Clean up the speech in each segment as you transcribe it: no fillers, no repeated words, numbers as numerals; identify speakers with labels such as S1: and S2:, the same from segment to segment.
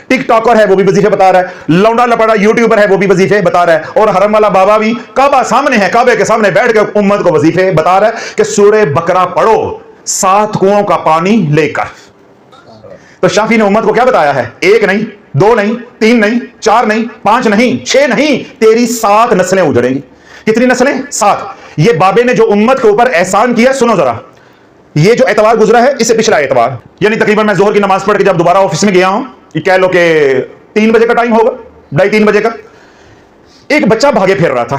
S1: TikToker है वो भी वजीफे बता रहा है, लौंडा लपड़ा यूट्यूबर है वो भी वजीफे बता रहा है, और हरम वाला बाबा भी काबा सामने है, काबे के सामने बैठ के उम्मत को वजीफे बता रहा है कि सूरह बकरा पढ़ो 7 कुओं का पानी लेकर। तो शाफी ने उम्मत को क्या बताया है? 1 नहीं, 2 नहीं, 3 नहीं, 4 नहीं, 5 नहीं, 6 नहीं, तेरी 7 नस्लें उजड़ेंगी। कितनी नस्लें? 7। ये बाबे ने जो उम्मत के ऊपर एहसान किया, सुनो जरा, ये जो एतवार गुजरा है इससे पिछला एतवार, यानी तकरीबन मैं जोहर की नमाज पढ़ के जब दोबारा ऑफिस में गया हूं, ये कह लो कि 3 बजे का टाइम होगा, 2:30-3 बजे का, एक बच्चा भागे फिर रहा था।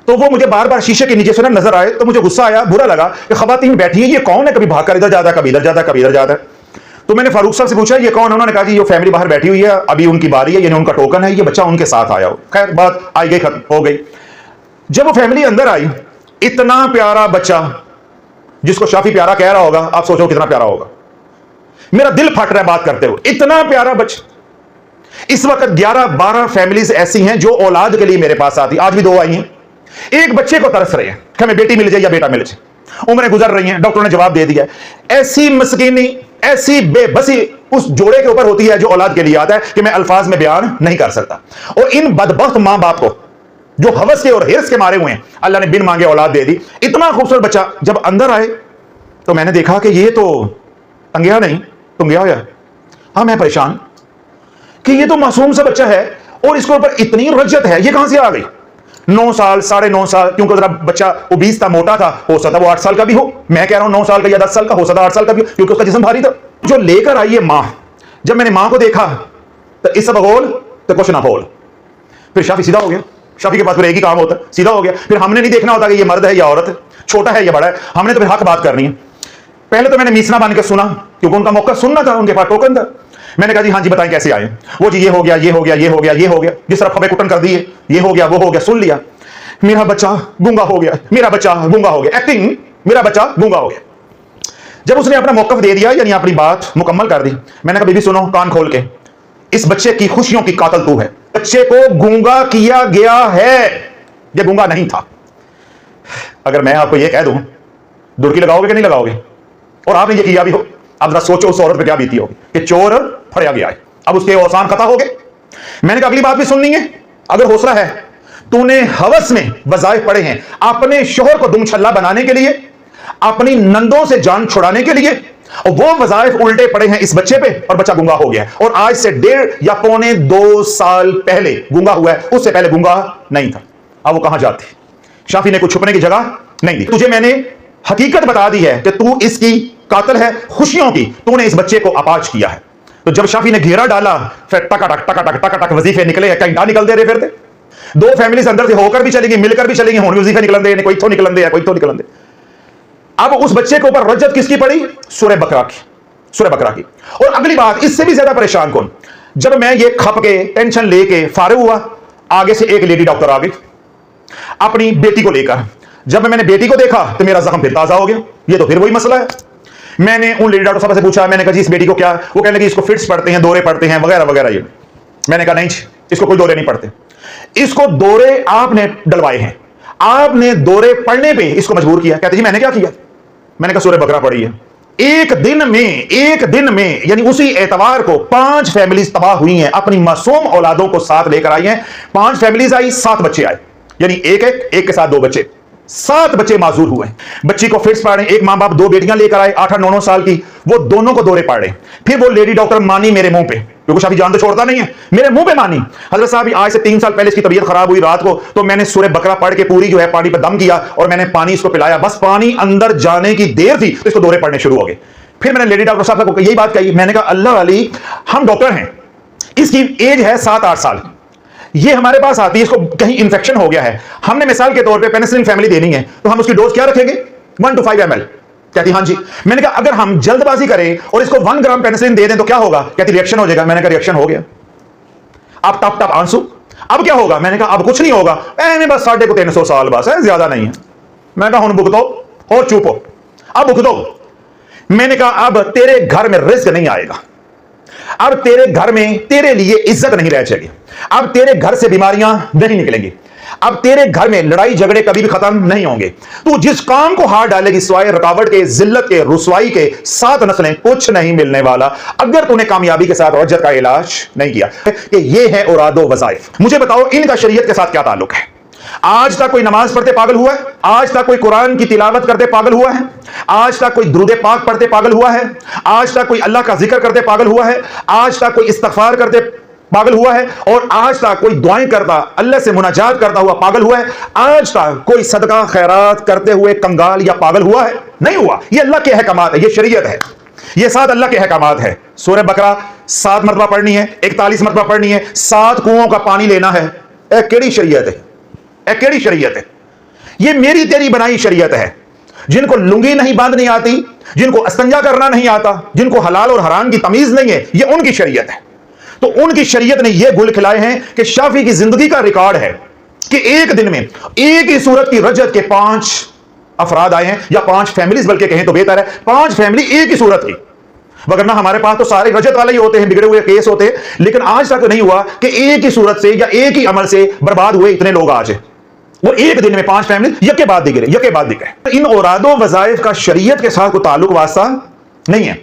S1: तो वो मुझे बार बार शीशे के नीचे से ना नजर आए, तो मुझे गुस्सा आया, बुरा लगा कि खवातीन बैठी है, ये कौन है? कभी भाग कर इधर जाता है, कभी इधर जाता है, कभी इधर जाता है। तो मैंने फारूक साहब से पूछा ये कौन है? उन्होंने कहा जी ये फैमिली बाहर बैठी हुई है, अभी उनकी बारी है, यानी उनका टोकन है, ये बच्चा उनके साथ आया हो। खैर बात आई गई, खत्म हो गई। जब वो फैमिली अंदर आई, इतना प्यारा बच्चा जिसको शाफी प्यारा कह रहा होगा, आप सोचो कितना प्यारा होगा। मेरा दिल फट रहा है बात करते हुए, इतना प्यारा बच्चा। इस वक्त 11-12 फैमिलीज ऐसी हैं जो औलाद के लिए मेरे पास आती, आज भी 2 आई हैं, एक बच्चे को तरस रहे हैं कि हमें बेटी मिल जाए या बेटा मिल जाए। उम्रें गुजर रही हैं, डॉक्टर ने जवाब दे दिया। ऐसी मस्कीनी, ऐसी बेबसी उस जोड़े के ऊपर होती है जो औलाद के लिए आता है कि मैं अल्फाज में बयान नहीं कर सकता। और इन बदबख्त मां बाप को जो हवस के और हिर्स के मारे हुए हैं, अल्लाह ने बिन मांगे औलाद दे दी। इतना खूबसूरत बच्चा जब अंदर आए तो मैंने देखा कि ये तो अंगिया नहीं तुंगिया होया। हाँ, मैं परेशान कि ये तो मासूम सा बच्चा है और इसके ऊपर इतनी रज्जत है, ये कहां से आ गई? 9 साल, 9.5 साल, क्योंकि जरा बच्चा ओबीस था, मोटा था, हो सकता वो 8 साल का भी हो। मैं कह रहा हूं 9 साल का या 10 साल का, हो सकता 8 साल का भी हो, क्योंकि उसका जिस्म भारी था। जो लेकर आई है मां, जब मैंने मां को देखा तो इस बगोल तो कुछ ना बोल। फिर शाफी सीधा हो गया। शाफी के पास फिर एक ही काम होता है, सीधा हो गया। फिर हमने नहीं देखना होता कि ये मर्द है या औरत है, छोटा है या बड़ा है, हमने तो फिर हक बात करनी है। पहले तो मैंने मीसना बन के सुना, क्योंकि उनका मौका सुनना था, उनके पास टोकन था। मैंने कहा जी हाँ जी बताएं कैसे आए? वो जी ये हो गया, ये हो गया, ये हो गया, ये हो गया, जिस तरह खबे कुटन कर दिए, ये हो गया, वो हो गया, सुन लिया। मेरा बच्चा गूंगा हो गया, मेरा बच्चा गूंगा हो गया, एक्टिंग, मेरा बच्चा गूंगा हो गया। जब उसने अपना मौकफ दे दिया, यानी अपनी बात मुकम्मल कर दी, मैंने कहा बीबी सुनो कान खोल के, इस बच्चे की खुशियों की कातिल तू है। बच्चे को गूंगा किया गया है, ये गूंगा नहीं था। अगर मैं आपको ये कह दूं, दुड़की लगाओगे कि नहीं लगाओगे? और आपने ये किया भी हो, अब जरा सोचो उस औरत पे क्या बीती होगी कि चोर फड़या गया है, अब उसके औसान खता हो गए। मैंने कहा अगली बात भी सुननी है, अगर हौसला है, तूने हवस में वज़ाइफ पढ़े हैं अपने शोहर को दुम छल्ला बनाने के लिए, अपनी नंदों से जान छुड़ाने के लिए, और वो वज़ाइफ उल्टे पड़े हैं इस बच्चे पे, और बच्चा गूंगा हो गया है। और आज से 1.5 या 1.25-2 साल पहले गूंगा हुआ है, उससे पहले गूंगा नहीं था। अब वो कहां जाती? शाफी ने कुछ छुपने की जगह नहीं दी। तुझे मैंने हकीकत बता दी है कि तू इसकी कातिल है, खुशियों की। तूने इस बच्चे को अपाज किया है। तो जब शाफी ने घेरा डाला, फिर टकाटक टकाटक टकाटक वजीफे निकले, कहीं निकल दे रहे फिर 2 फैमिलीज अंदर से होकर भी चलेंगी, मिलकर भी चलेंगी, होने वजीफे निकल दे, कोई तो निकल दे, कोई तो निकल दे। अब उस बच्चे के ऊपर रज्जत किसकी पड़ी? सूरह बकरा की, सूरह बकरा की। और अगली बात, इससे भी ज्यादा परेशान कौन? जब मैं ये खप के टेंशन लेके फारिग हुआ, आगे से एक लेडी डॉक्टर आ गई अपनी बेटी को लेकर। जब मैंने बेटी को देखा तो मेरा जख्म फिर ताजा हो गया। ये तो फिर वही मसला है। मैंने उन लेडी डॉक्टर साहब से पूछा, मैंने कहा जी इस बेटी को क्या? वो कहने लगी इसको फिट्स पड़ते हैं, दौरे पड़ते हैं, वगैरह वगैरह। ये मैंने कहा नहीं, इसको कोई दौरे नहीं पड़ते, इसको दौरे आपने डलवाए हैं, आपने दौरे पढ़ने पे इसको मजबूर किया। कहते जी मैंने क्या किया? मैंने कहा सूरह बकरा पढ़ी है। एक दिन में यानी उसी एतवार को 5 फैमिलीज तबाह हुई हैं, अपनी मासूम औलादों को साथ लेकर आई हैं। 5 फैमिलीज आई, 7 बच्चे आए, यानी एक के साथ 2 बच्चे, 7 बच्चे माजूर हुए। बच्ची को फिट्स पड़ रहे, एक मां बाप 2 बेटियां लेकर आए 8-9 साल की, वो दोनों को दौरे पड़ रहे। फिर वो लेडी डॉक्टर मानी मेरे मुंह पे, क्योंकि शाफी जान तो छोड़ता नहीं है, मेरे मुंह पे मानी, हजरत साहब आज से 3 साल पहले इसकी तबीयत खराब हुई रात को, तो मैंने सूरह बकरा पढ़ के पूरी जो है पानी पर दम किया और मैंने पानी इसको पिलाया। बस पानी अंदर जाने की देर थी तो इसको दौरे पड़ने शुरू हो गए। फिर मैंने लेडी डॉक्टर साहब को यही बात कही, मैंने कहा अल्लाह वाली, हम डॉक्टर हैं, इसकी एज है 7-8 साल, ये हमारे पास आती है, इसको कहीं इंफेक्शन हो गया है, हमने मिसाल के तौर पे पेनिसिलिन फैमिली देनी है, तो हम उसकी डोज क्या रखेंगे? 1 to 5 ml। कहती हाँ जी। मैंने कहा अगर हम जल्दबाजी करें और इसको 1 ग्राम पेनिसिलिन दे दें तो क्या होगा? कहती रिएक्शन हो जाएगा। मैंने कहा रिएक्शन हो गया, अब टप टप आंसू, अब क्या होगा? मैंने कहा अब कुछ नहीं होगा, बस 350 साल बस है, ज्यादा नहीं है। मैंने कहा हुन भुगतो और चुप हो, अब भुगतो। मैंने कहा अब तेरे घर में रिस्क नहीं आएगा, अब तेरे घर में तेरे लिए इज्जत नहीं रह जाएगी, अब तेरे घर से बीमारियां नहीं निकलेंगी, अब तेरे घर में लड़ाई झगड़े कभी भी खत्म नहीं होंगे। तू जिस काम को हाथ डालेगी सिवाय रुकावट के, जिल्लत के, रुसवाई के, 7 नस्लें कुछ नहीं मिलने वाला अगर तूने कामयाबी के साथ रजत का इलाज नहीं किया। कि ये है औरादो वज़ाइफ। मुझे बताओ इनका शरीयत के साथ क्या ताल्लुक है? आज तक कोई नमाज पढ़ते पागल हुआ है? आज तक कोई कुरान की तिलावत करते पागल हुआ है? आज तक कोई दुरूद पाक पढ़ते पागल हुआ है? आज तक कोई अल्लाह का जिक्र करते पागल हुआ है? आज तक कोई इस्तिग़फ़ार करते पागल हुआ है? और आज तक कोई दुआएं करता, अल्लाह से मुनाजात करता हुआ पागल हुआ है? आज तक कोई सदका खैरात करते हुए कंगाल या पागल हुआ है? नहीं हुआ। ये अल्लाह के अहकामात है, ये शरीयत है, ये 7 अल्लाह के अहकामात है। सूरह बकरा 7 मरतबा पढ़नी है, 41 मरतबा पढ़नी है, 7 कुओं का पानी लेना है। केड़ी शरीयत है? केड़ी शरीयत है? ये मेरी तेरी बनाई शरीयत है। जिनको लुंगी नहीं बांधनी आती, जिनको अस्तंजा करना नहीं आता, जिनको हलाल और हराम की तमीज नहीं है, ये उनकी शरीयत है। तो उनकी शरीयत ने ये गुल खिलाए हैं कि शाफी की जिंदगी का रिकॉर्ड है कि एक दिन में एक ही सूरत की रजत के 5 अफराद आए हैं, या 5 फैमिलीज बल्कि कहें तो बेहतर है, 5 फैमिली एक ही सूरत की। वरना हमारे पास तो सारे रजत वाले ही होते हैं, बिगड़े हुए केस होते हैं, लेकिन आज तक नहीं हुआ कि एक ही सूरत से या एक ही अमल से बर्बाद हुए इतने लोग आज। वो एक दिन में 5 फैमिली यके बाद दिखे। इन औरादो वज़ाइफ का शरीयत के साथ कोई ताल्लुक वास्ता नहीं है।